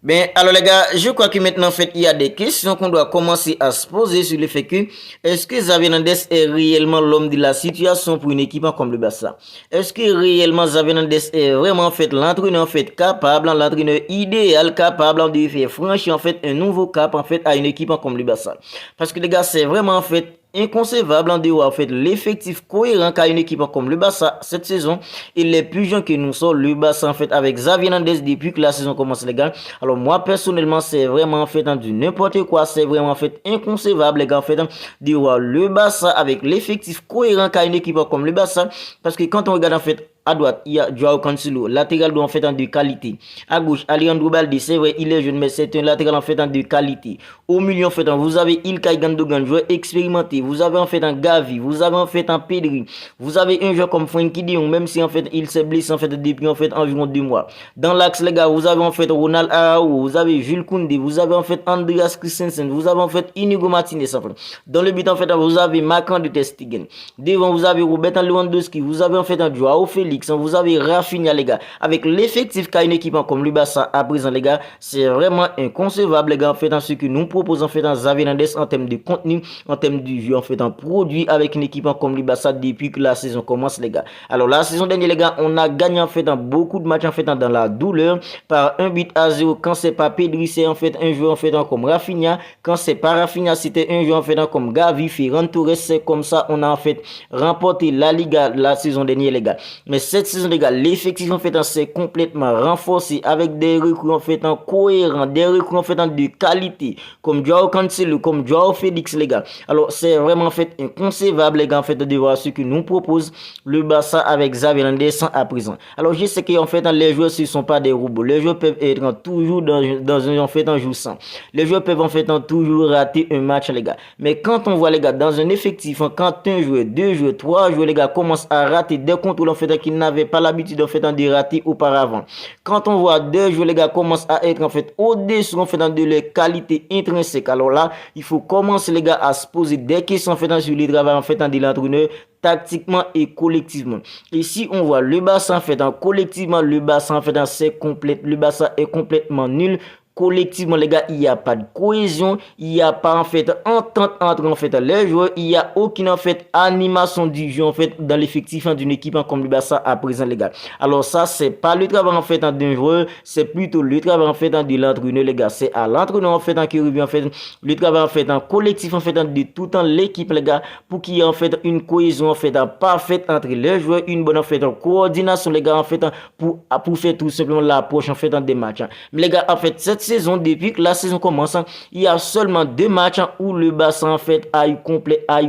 Ben, alors les gars, je crois que maintenant, en fait, il y a des questions qu'on doit commencer à se poser sur le fait que est-ce que Xavi Hernandez est réellement l'homme de la situation pour une équipe comme le Barça? Est-ce que réellement Xavi Hernandez est vraiment en fait l'entraîneur en fait capable, l'entraîneur idéal capable de faire franchir en fait un nouveau cap en fait à une équipe comme le Barça? Parce que les gars, c'est vraiment en fait inconcevable en dehors en fait l'effectif cohérent qu'a une équipe comme le Barça cette saison et les plus jeunes que nous sommes le Barça en fait avec Xavi Hernandez depuis que la saison commence les gars. Alors moi personnellement c'est vraiment en fait du n'importe quoi, c'est vraiment en fait inconcevable les gars en fait de voir le Barça avec l'effectif cohérent qu'a une équipe comme le Barça parce que quand on regarde en fait à droite, il y a Joao Cancelo, latéral en fait de qualité. À gauche, Alejandro Balde, c'est vrai, il est jeune, mais c'est un latéral en fait de qualité. Au milieu, en fait, vous avez Ilkay Gundogan, joueur expérimenté. Vous avez en fait un Gavi, vous avez en fait un Pedri. Vous avez un joueur comme Frenkie de Jong, même si en fait il s'est blessé en fait depuis en fait environ 2 mois. Dans l'axe, les gars, vous avez en fait Ronald Araujo, vous avez Jules Koundé, vous avez en fait Andreas Christensen, vous avez en fait Inigo Martinez. En fait. Dans le but, en fait, vous avez Marc-André ter Stegen. Devant, vous avez Robert Lewandowski, vous avez en fait un Joao Félix. Vous avez Rafinha les gars. Avec l'effectif qu'a une équipe comme le Barça à présent les gars, c'est vraiment inconcevable les gars en fait dans ce que nous proposons en fait dans Xavi Hernandez en termes de contenu, en termes de jeu en fait en produit avec une équipe comme le Barça depuis que la saison commence les gars. Alors la saison dernière les gars, on a gagné en fait dans beaucoup de matchs en fait dans la douleur par 1-0 quand c'est pas Pedri, c'est en fait un joueur en fait comme Rafinha, quand c'est pas Rafinha, c'était un joueur en fait comme Gavi, Ferran Torres, c'est comme ça on a en fait remporté la Liga la saison dernière les gars. Mais cette saison les gars, l'effectif en fait s'est complètement renforcé avec des recrues en fait en cohérent, des recrues en fait de qualité comme Joao Cancelo, comme Joao Félix les gars. Alors c'est vraiment en fait inconcevable les gars en fait de voir ce que nous propose le Barça avec Xavi Hernandez à présent. Alors je sais qu'en fait les joueurs ce sont pas des robots, les joueurs peuvent être toujours dans un en fait en jouissant. Les joueurs peuvent en fait toujours rater un match les gars. Mais quand on voit les gars dans un effectif, quand un joueur, deux joueurs, trois joueurs les gars commencent à rater des contrôles en fait qu'ils n'avaient pas l'habitude en fait de rater auparavant. Quand on voit deux joueurs les gars commencent à être en fait au-dessus en fait de leurs qualités intrinsèques. Alors là, il faut commencer les gars à se poser des questions en fait sur le travail en fait de l'entraîneur tactiquement et collectivement. Et si on voit le Barça en fait collectivement, le Barça en fait le Barça est complètement nul. Collectivement les gars, il n'y a pas de cohésion, il n'y a pas en fait entente entre en fait les joueurs, il n'y a aucune en fait animation du jeu en fait dans l'effectif d'une équipe comme le Barça à présent les gars. Alors ça c'est pas le travail en fait d'un joueur, c'est plutôt le travail en fait de l'entraîneur les gars. C'est à l'entraîneur en fait qui revient en fait le travail en fait en collectif en fait de tout temps l'équipe les gars pour qu'il y ait en fait une cohésion en fait parfaite entre les joueurs, une bonne en fait coordination les gars en fait pour faire tout simplement l'approche en fait dans des matchs. Mais les gars en fait cette saison, depuis que la saison commence, il y a seulement 2 matchs où le Barça en fait a eu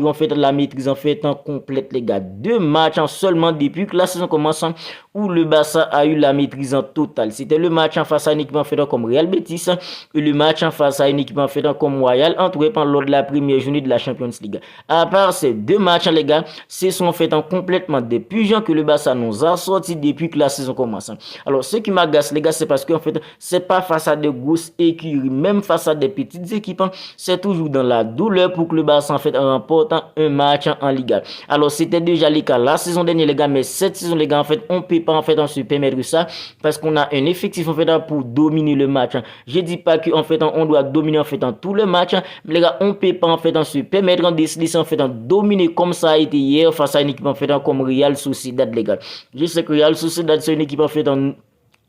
en fait la maîtrise en fait complète les gars. 2 matchs seulement depuis que la saison commence où le Barça a eu la maîtrise en totale. C'était le match en face à une équipe en fait comme Real Betis et le match en face à une équipe en fait comme Royal Antwerp lors de la première journée de la Champions League. À part ces 2 matchs les gars, ce sont en fait complètement des pigeons que le Barça nous a sortis depuis que la saison commence. Alors ce qui m'agace les gars, c'est parce que en fait c'est pas face à des grosses écuries, même face à des petites équipes, c'est toujours dans la douleur pour que le Barça en fait remporte un match en Liga. Alors c'était déjà le cas la saison dernière les gars, mais cette saison les gars en fait on peut pas en fait se permettre ça parce qu'on a un effectif en fait pour dominer le match. Je dis pas que en fait on doit dominer en fait dans tout le match, mais les gars on peut pas en fait se permettre de se en fait dominer comme ça a été hier face à une équipe en fait comme Real Sociedad les gars. Je sais que Real Sociedad c'est une équipe en fait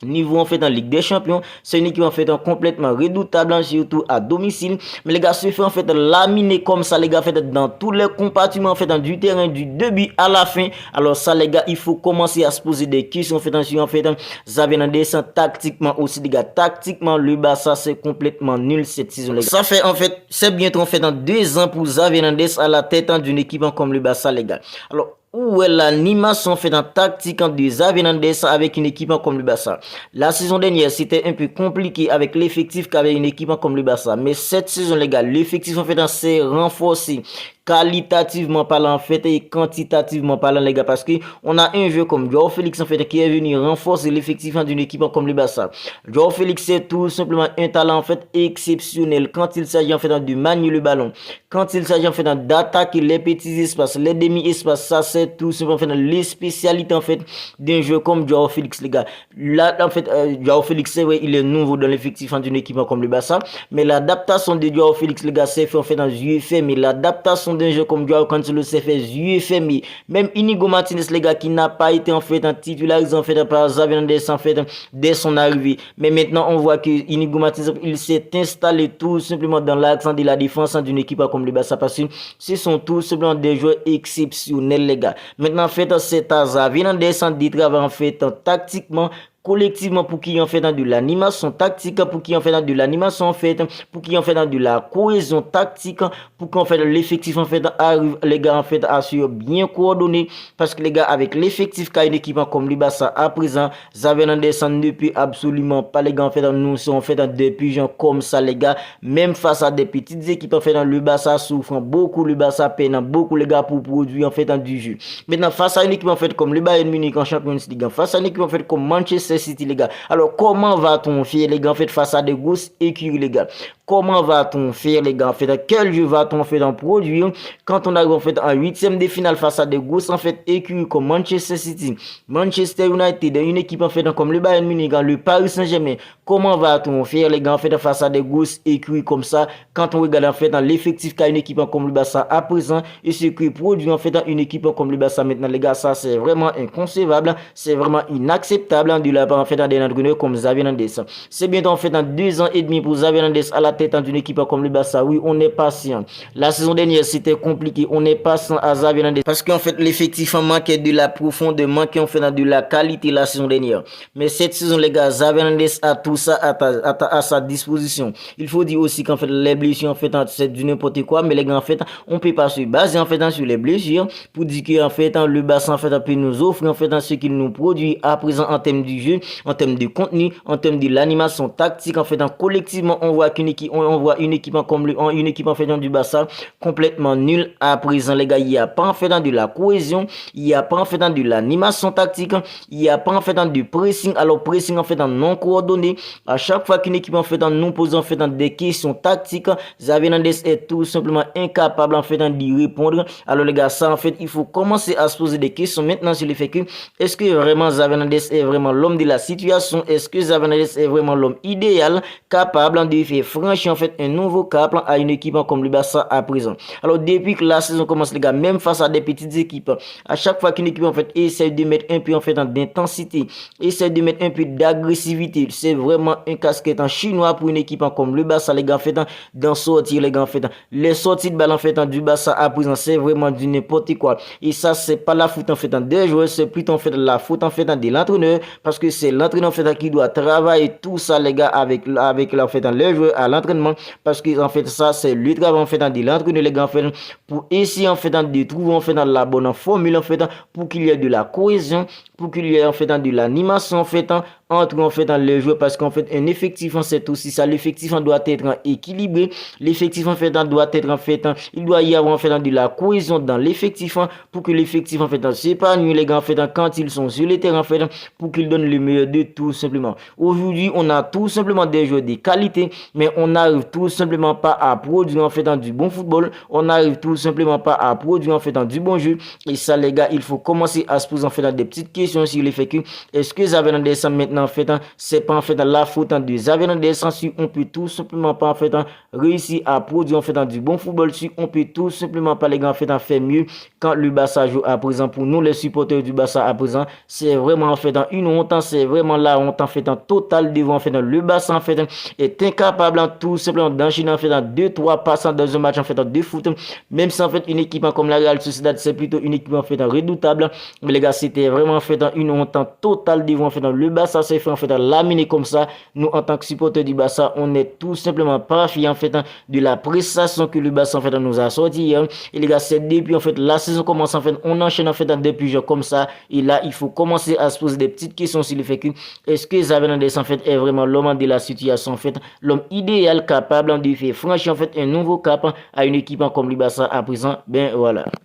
niveau en fait en Ligue des Champions, c'est une équipe en fait complètement redoutable surtout à domicile, mais les gars se fait en fait laminer comme ça les gars en fait dans tous les compartiments en fait du terrain du début à la fin. Alors ça les gars, il faut commencer à se poser des questions en fait Xavi Hernandez tactiquement aussi les gars, tactiquement le Barça c'est complètement nul cette saison les gars. Ça fait en fait c'est bientôt en fait 2 ans pour Xavi Hernandez à la tête d'une équipe comme le Barça les gars. Alors où est l'animation fait en tactique de Xavi Hernandez avec une équipe comme le Barça? La saison dernière, c'était un peu compliqué avec l'effectif qu'avait une équipe comme le Barça. Mais cette saison, les gars, l'effectif en fait s'est renforcé. qualitativement parlant en fait et quantitativement parlant les gars, parce que on a un jeu comme Joao Félix en fait qui est venu renforcer l'effectif d'une équipe comme le Barça. Joao Félix c'est tout simplement un talent en fait exceptionnel quand il s'agit en fait de manier le ballon, quand il s'agit en fait d'attaquer les petits espaces, les demi-espaces, ça c'est tout simplement en fait les spécialités en fait d'un jeu comme Joao Félix les gars. Là en fait Joao Félix c'est vrai il est nouveau dans l'effectif d'une équipe comme le Barça, mais l'adaptation de Joao Félix les gars c'est fait en fait dans yeux fermés. L'adaptation d'un jeu comme Joao Cancelo c'est fait yeux fermés. Même Inigo Martinez les gars qui n'a pas été en fait titularisé en fait par Xavi Hernandez en fait dès son arrivée, mais maintenant on voit que Inigo Martinez il s'est installé tout simplement dans l'accent de la défense d'une équipe comme le Barça, parce que ce sont tout simplement des joueurs exceptionnels les gars. Maintenant en fait c'est à Xavi Hernandez de travailler en fait tactiquement, collectivement, pour qui en fait dans de l'animation tactique, pour qui en fait dans de l'animation en fait, pour qui en fait dans de la cohésion tactique, pour qu'en fait l'effectif en fait arrive les gars en fait à se bien coordonner, parce que les gars avec l'effectif qu'a une équipe comme le Barça à présent, Xavi Hernandez ne peut absolument pas les gars en fait nous sommes en fait des pigeons comme ça les gars, même face à des petites équipes en fait dans le Barça souffre beaucoup, le Barça peine beaucoup les gars pour produire en fait dans du jeu. Maintenant face à une équipe en fait comme le Bayern Munich en Champions League, face à une équipe en fait comme Manchester City les gars. Alors comment va-t-on faire les gars en fait face à des grosses écuries les gars? Comment va-t-on faire les gars en fait? Quel jeu va-t-on faire en produire quand on arrive en fait en huitième de finale face à des grosses en fait écuries comme Manchester City, Manchester United, une équipe en fait comme le Bayern Munich, le Paris Saint-Germain? Comment va-t-on faire les gars en fait face à des grosses écuries comme ça quand on regarde en fait dans l'effectif qu'a une équipe comme le Barça à présent et ce que produit en fait une équipe comme le Barça maintenant les gars? Ça c'est vraiment inconcevable, c'est vraiment inacceptable de la part en fait des entraîneurs comme Xavi Hernandez. C'est bientôt en fait dans 2 ans et demi pour Xavi Hernandez à la tête d'une équipe comme le Barça. Oui, on est patient. La saison dernière c'était compliqué, on est patient à Xavi Hernandez parce qu'en fait l'effectif manquait de la profondeur, manquait en fait de la qualité la saison dernière. Mais cette saison les gars, Xavi Hernandez a tout ça à sa disposition. Il faut dire aussi qu'en fait les blessures en fait c'est du n'importe quoi, mais les gars en fait on peut pas se baser en fait sur les blessures pour dire que en fait le Barça en fait peut nous offrir en fait ce qu'il nous produit à présent en termes du jeu, en termes de contenu, en termes de l'animation tactique en fait collectivement on voit qu'une équipe on voit une équipe comme une équipe en fait du Barça complètement nulle à présent les gars. Il y a pas en fait de la cohésion, il y a pas en fait de l'animation tactique, il y a pas en fait du pressing. Alors pressing en fait non coordonné. À chaque fois qu'une équipe en fait nous pose en fait des questions tactiques, Xavi Hernandez est tout simplement incapable en fait d'y répondre. Alors les gars, ça en fait il faut commencer à se poser des questions maintenant sur le fait que est-ce que vraiment Xavi Hernandez est vraiment l'homme de la situation? Est-ce que Xavi Hernandez est vraiment l'homme idéal capable de faire franchir en fait un nouveau cap à une équipe comme le Barça à présent? Alors depuis que la saison commence les gars, même face à des petites équipes, à chaque fois qu'une équipe en fait essaie de mettre un peu en fait d'intensité, essaie de mettre un peu d'agressivité, c'est vraiment un casquette en chinois pour une équipe comme le Barça les gars en fait d'en sortir les gars en fait. Les sorties de balle en fait du Barça à présent c'est vraiment du n'importe quoi, et ça c'est pas la faute en fait des joueurs, c'est plutôt en fait la faute en fait de l'entraîneur, parce que c'est l'entraîneur en fait qui doit travailler tout ça les gars avec en fait les joueurs à l'entraînement, parce que en fait ça c'est le travail en fait de l'entraîneur les gars en fait pour essayer en fait de trouver en fait dans la bonne formule en fait pour qu'il y ait de la cohésion, pour qu'il y ait en fait de l'animation en fait entre en fait dans les joueurs, parce qu'en fait un effectif c'est aussi ça, l'effectif doit être équilibré, l'effectif en fait doit être en fait il doit y avoir en fait de la cohésion dans l'effectif pour que l'effectif en fait s'épanouisse les gars en fait quand ils sont sur le terrain en fait, pour qu'ils donnent le meilleur de tout simplement. Aujourd'hui on a tout simplement des joueurs de qualité, mais on n'arrive tout simplement pas à produire en fait du bon football, on n'arrive tout simplement pas à produire en fait du bon jeu, et ça les gars il faut commencer à se poser en fait des petites questions sur le fait que est-ce que Xavi Hernandez maintenant en fait c'est pas en fait la faute de Xavi Hernandez si on peut tout simplement pas en fait réussir à produire en fait du bon football, si on peut tout simplement pas les gars en fait faire mieux quand le Barça joue à présent. Pour nous les supporters du Barça à présent c'est vraiment en fait une honte, c'est vraiment la honte en fait total devant en fait le Barça en fait est incapable tout simplement d'enchaîner en fait 2-3 passes dans un match en fait de foot, même si en fait une équipe comme la Real Sociedad c'est plutôt une équipe en fait redoutable, mais les gars c'était vraiment en fait une honte totale devant en fait le Barça Barça il fait en fait laminer comme ça. Nous en tant que supporters du Barça, on n'est tout simplement pas fiers en fait de la prestation que le Barça en fait nous a sorti hier. Et les gars, c'est depuis en fait la saison commence en fait, on enchaîne en fait depuis genre comme ça. Et là, il faut commencer à se poser des petites questions sur le fait que est-ce que Xavi Hernandez en fait est vraiment l'homme de la situation en fait, l'homme idéal capable de faire franchir en fait un nouveau cap à une équipe comme le Barça à présent. Ben voilà.